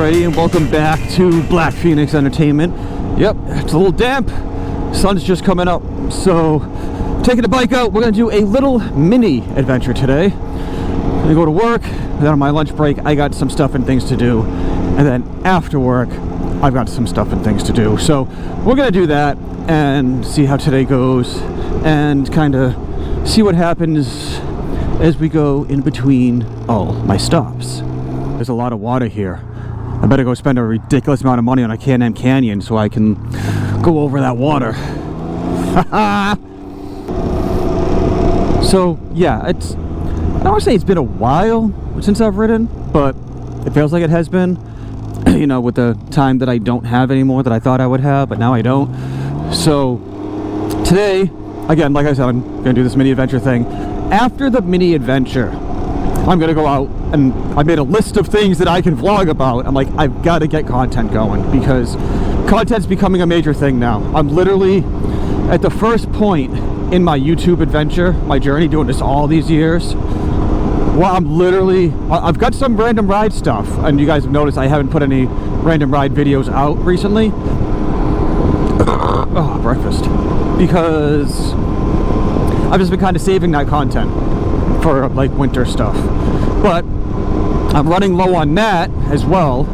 everybody, and welcome back to Black Phoenix Entertainment. Yep, it's a little damp. Sun's just coming up, so taking the bike out. We're gonna do a little mini adventure today. I'm gonna go to work, then on my lunch break I got some stuff and things to do, and then after work I've got some stuff and things to do. So we're gonna do that and see how today goes and kind of see what happens as we go in between all my stops. There's a lot of water here. I better go spend a ridiculous amount of money on a Can Am Canyon so I can go over that water. So yeah, it's, I don't want to say it's been a while since I've ridden, but it feels like it has been. You know, with the time that I don't have anymore that I thought I would have, but now I don't. So today, again, like I said, I'm gonna do this mini adventure thing. After the mini adventure, I'm gonna go out and I made a list of things that I can vlog about. I'm like, I've got to get content going because content's becoming a major thing now. I'm literally at the first point in my YouTube adventure, my journey, doing this all these years. Well, I've got some random ride stuff, and you guys have noticed I haven't put any random ride videos out recently. Oh, breakfast. Because I've just been kind of saving that content for like winter stuff. But I'm running low on that as well,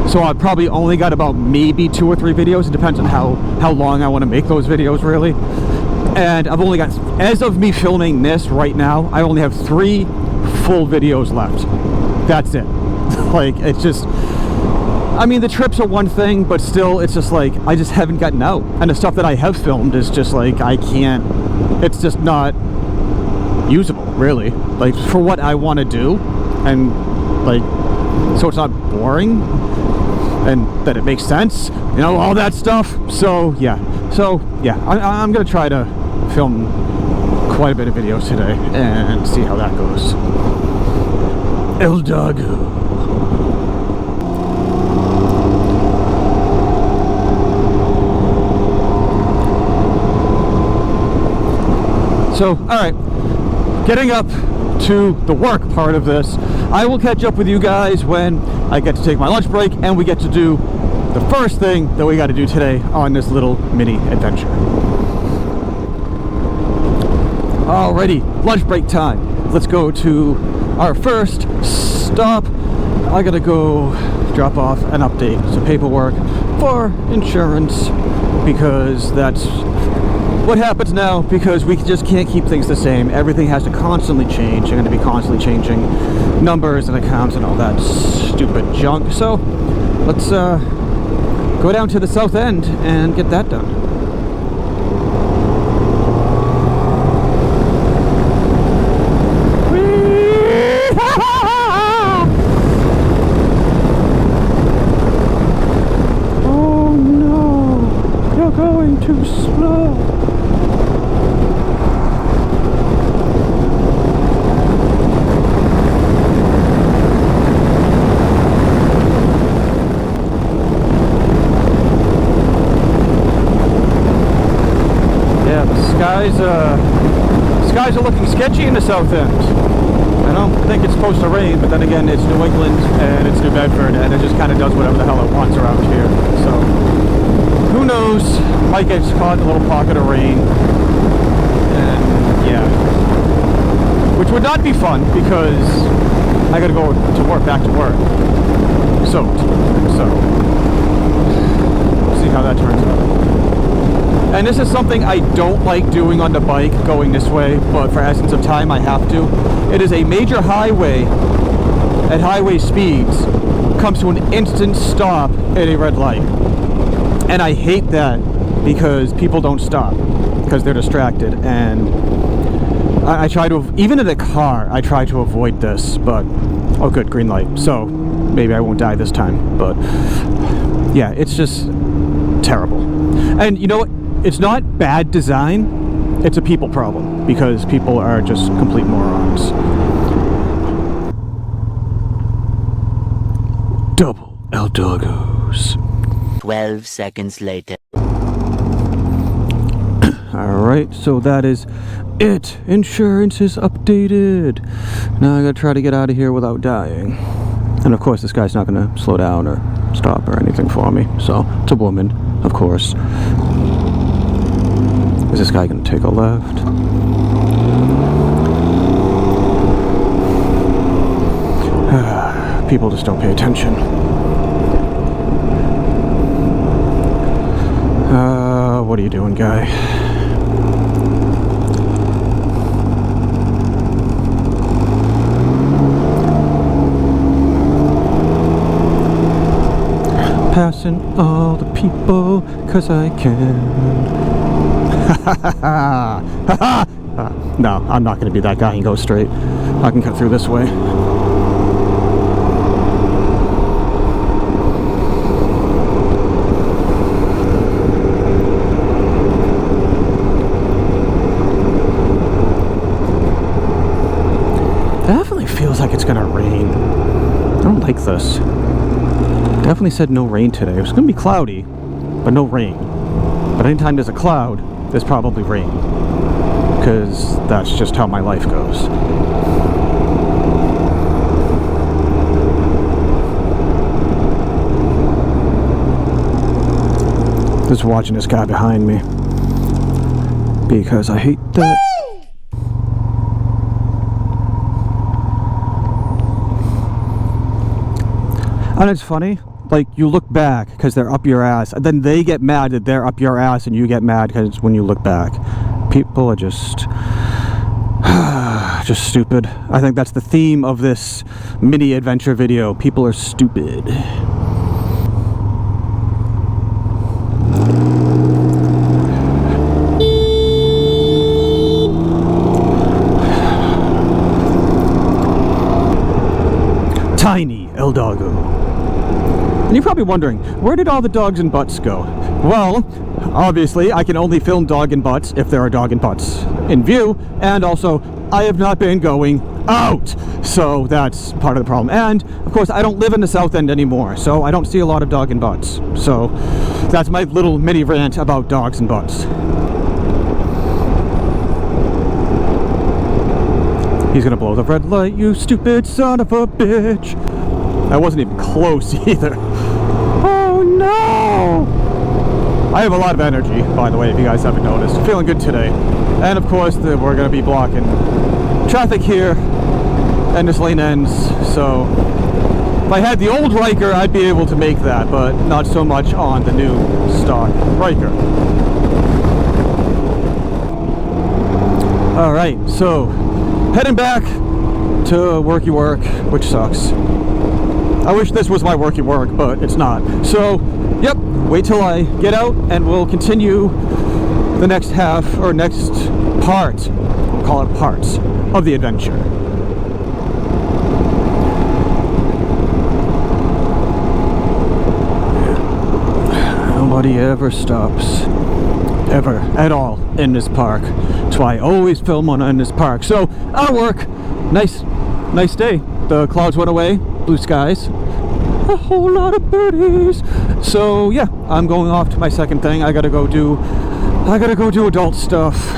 so I've probably only got about maybe 2 or 3 videos. It depends on how long I want to make those videos, really. And I've only got, as of me filming this right now, I only have 3 full videos left. That's it. Like, it's just, I mean, the trips are one thing, but still, it's just like I just haven't gotten out, and the stuff that I have filmed is just like I can't, it's just not usable, really, like for what I want to do, and like, so it's not boring and that it makes sense, you know, all that stuff. So yeah, I'm gonna try to film quite a bit of videos today and see how that goes. El Dago. So, alright, getting up to the work part of this, I will catch up with you guys when I get to take my lunch break and we get to do the first thing that we got to do today on this little mini adventure. Alrighty, lunch break time. Let's go to our first stop. I gotta go drop off and update some paperwork for insurance, because that's what happens now, because we just can't keep things the same. Everything has to constantly change. I'm going to be constantly changing numbers and accounts and all that stupid junk. So let's go down to the south end and get that done. Oh no, you're going too slow. Skies are looking sketchy in the south end. I don't think it's supposed to rain, but then again, it's New England and it's New Bedford, and it just kind of does whatever the hell it wants around here. So who knows? Might get caught in a little pocket of rain, and yeah, which would not be fun because I got to go to work, back to work, soaked. So we'll see how that turns out. And this is something I don't like doing on the bike, going this way, but for essence of time I have to. It is a major highway at highway speeds, comes to an instant stop at a red light. And I hate that because people don't stop because they're distracted. And I try to, even in a car, I try to avoid this, but, oh good, green light. So maybe I won't die this time, but yeah, it's just terrible. And you know what? It's not bad design, it's a people problem, because people are just complete morons. Double El Dogos. 12 seconds later. Alright, so that is it. Insurance is updated. Now I gotta try to get out of here without dying. And of course, this guy's not going to slow down or stop or anything for me. So, it's a woman, of course. Is this guy going to take a left? People just don't pay attention. What are you doing, guy? Passing all the people, 'cause I can. No, I'm not going to be that guy and go straight. I can cut through this way. Definitely feels like it's gonna rain. I don't like this. Definitely said no rain today. It was gonna be cloudy, but no rain. But anytime there's a cloud, there's probably rain. Because that's just how my life goes. Just watching this guy behind me. Because I hate that. And it's funny, like, you look back because they're up your ass, and then they get mad that they're up your ass, and you get mad because when you look back. People are just stupid. I think that's the theme of this mini adventure video. People are stupid. Tiny El Doggo. And you're probably wondering, where did all the dogs and butts go? Well, obviously, I can only film dog and butts if there are dog and butts in view, and also, I have not been going out, so that's part of the problem. And, of course, I don't live in the South End anymore, so I don't see a lot of dog and butts. So, that's my little mini rant about dogs and butts. He's gonna blow the red light, you stupid son of a bitch! I wasn't even close either. Oh no! I have a lot of energy, by the way, if you guys haven't noticed. Feeling good today. And of course, we're going to be blocking traffic here, and this lane ends, so if I had the old Ryker, I'd be able to make that, but not so much on the new stock Ryker. Alright, so heading back to worky work, which sucks. I wish this was my worky work, but it's not. So, yep, wait till I get out and we'll continue the next half, or next part, we'll call it parts, of the adventure. Nobody ever stops, ever, at all, in this park. That's why I always film in this park. So, our work, nice day. The clouds went away, blue skies, a whole lot of birdies. So yeah, I'm going off to my second thing. I gotta go do adult stuff.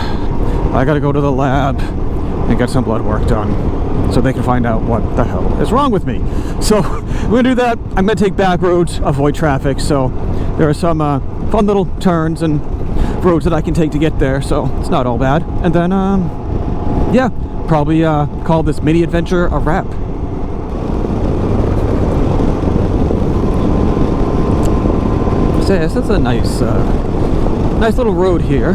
I gotta go to the lab and get some blood work done so they can find out what the hell is wrong with me. So we're gonna do that. I'm gonna take back roads, avoid traffic. So there are some fun little turns and roads that I can take to get there, so it's not all bad. And then yeah, probably call this mini adventure a wrap. So yes, that's a nice little road here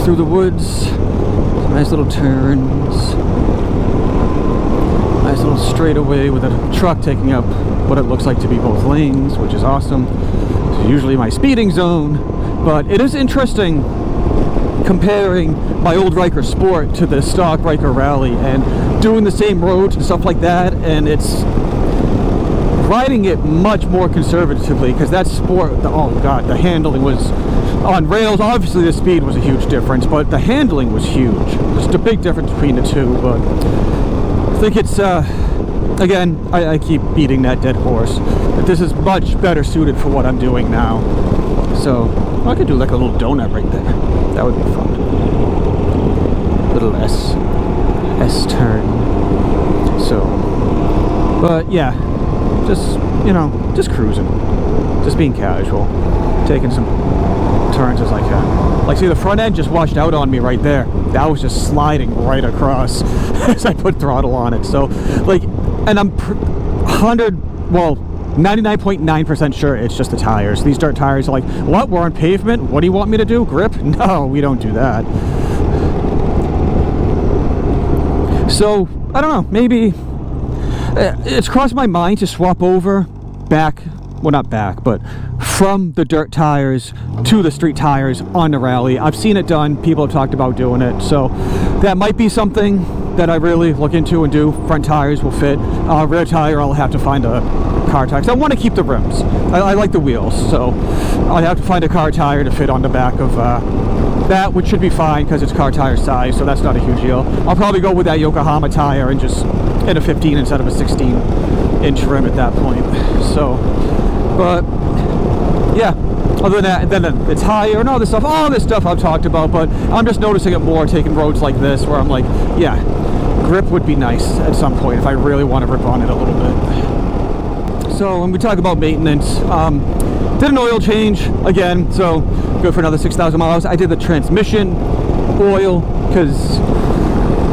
through the woods. Some nice little turns, nice little straightaway with a truck taking up what it looks like to be both lanes, which is awesome. It's usually my speeding zone, but it is interesting comparing my old Ryker Sport to the stock Ryker Rally and doing the same roads and stuff like that, and it's riding it much more conservatively because that Sport, oh god, the handling was on rails. Obviously the speed was a huge difference, but the handling was huge. There's a big difference between the two, but I think it's again, I keep beating that dead horse, but this is much better suited for what I'm doing now. So I could do like a little donut right there. That would be fun. Little S turn. So But yeah, just, you know, just cruising, just being casual, taking some turns as I can. Like, see, the front end just washed out on me right there. That was just sliding right across as I put throttle on it. So, like, and I'm 99.9% sure it's just the tires. These dirt tires are like, what? We're on pavement? What do you want me to do? Grip? No, we don't do that. So, I don't know, maybe it's crossed my mind to swap over back, well, not back, but from the dirt tires to the street tires on the rally. I've seen it done. People have talked about doing it. So that might be something that I really look into and do. Front tires will fit. Rear tire, I'll have to find a car tire. 'Cause I want to keep the rims. I like the wheels. So I'll have to find a car tire to fit on the back of that, which should be fine because it's car tire size. So that's not a huge deal. I'll probably go with that Yokohama tire and just in a 15 instead of a 16-inch rim at that point. So, but yeah, other than that, and then it's higher and all this stuff I've talked about, but I'm just noticing it more taking roads like this where I'm like, yeah, grip would be nice at some point if I really want to rip on it a little bit. So when we talk about maintenance, did an oil change again, so good for another 6,000 miles. I did the transmission oil because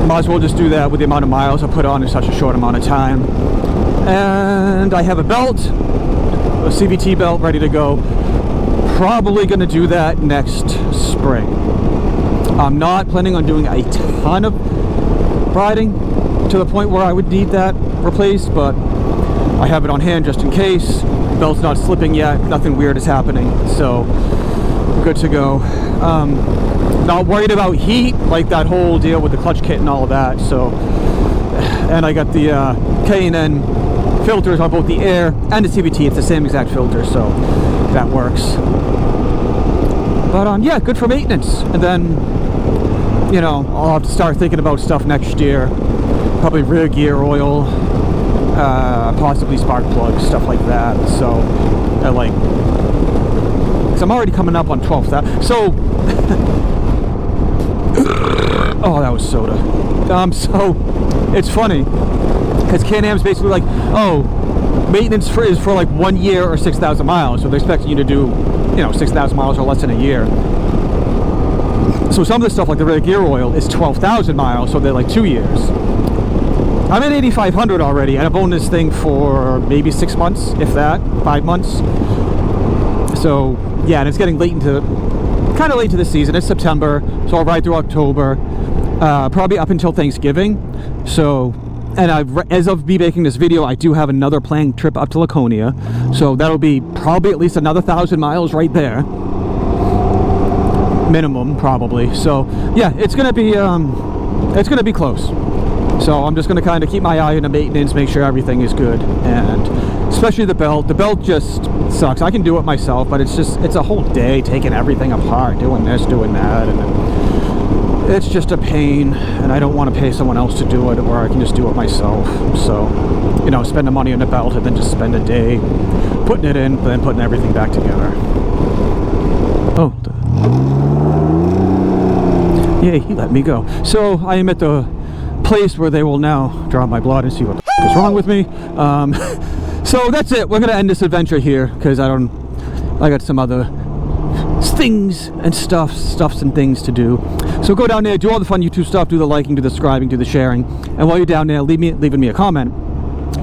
might as well just do that with the amount of miles I put on in such a short amount of time. And I have a belt, a CVT belt ready to go. Probably going to do that next spring. I'm not planning on doing a ton of riding to the point where I would need that replaced, but I have it on hand just in case. Belt's not slipping yet, nothing weird is happening, so good to go. Not worried about heat, like that whole deal with the clutch kit and all of that. So, and I got the K&N filters on both the air and the CVT. It's the same exact filter, so that works. But yeah, good for maintenance. And then, you know, I'll have to start thinking about stuff next year. Probably rear gear oil, possibly spark plugs, stuff like that. So, like, because I'm already coming up on 12,000. So. Oh, that was soda. So it's funny because Can Am's basically like, oh, maintenance is for like 1 year or 6,000 miles, so they're expecting you to do, you know, 6,000 miles or less in a year. So some of the stuff like the rear gear oil is 12,000 miles, so they're like 2 years. I'm at 8,500 already, and I've owned this thing for maybe 6 months, if that, 5 months. So yeah, and it's getting late into. Kind of late to the season. It's September, so I'll ride through October, probably up until Thanksgiving. So, and as of me making this video, I do have another planned trip up to Laconia, so that'll be probably at least another 1,000 miles right there, minimum probably. So yeah, it's gonna be close. So I'm just gonna kind of keep my eye on the maintenance, make sure everything is good, and especially the belt. The belt just sucks. I can do it myself, but it's a whole day taking everything apart, doing this, doing that, and it's just a pain, and I don't want to pay someone else to do it where I can just do it myself. So, you know, spend the money on the belt and then just spend a day putting it in, but then putting everything back together. Oh, yeah, he let me go. So I am at the place where they will now draw my blood and see what is wrong with me. So that's it. We're gonna end this adventure here because I got some other things and stuffs and things to do. So go down there, do all the fun YouTube stuff, do the liking, do the subscribing, do the sharing, and while you're down there, leaving me a comment.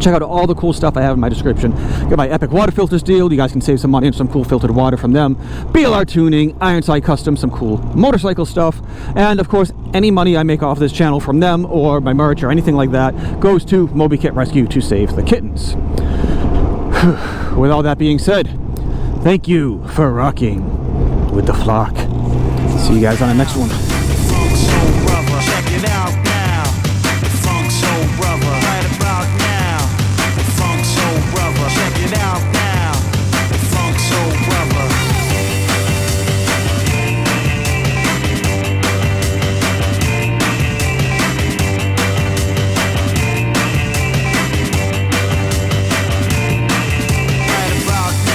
Check out all the cool stuff I have in my description. Got my epic water filters deal. You guys can save some money on some cool filtered water from them. BLRtuning, Ironside Custom, some cool motorcycle stuff. And of course, any money I make off this channel from them or my merch or anything like that goes to Moby Kit Rescue to save the kittens. With all that being said, thank you for rocking with the flock. See you guys on the next one.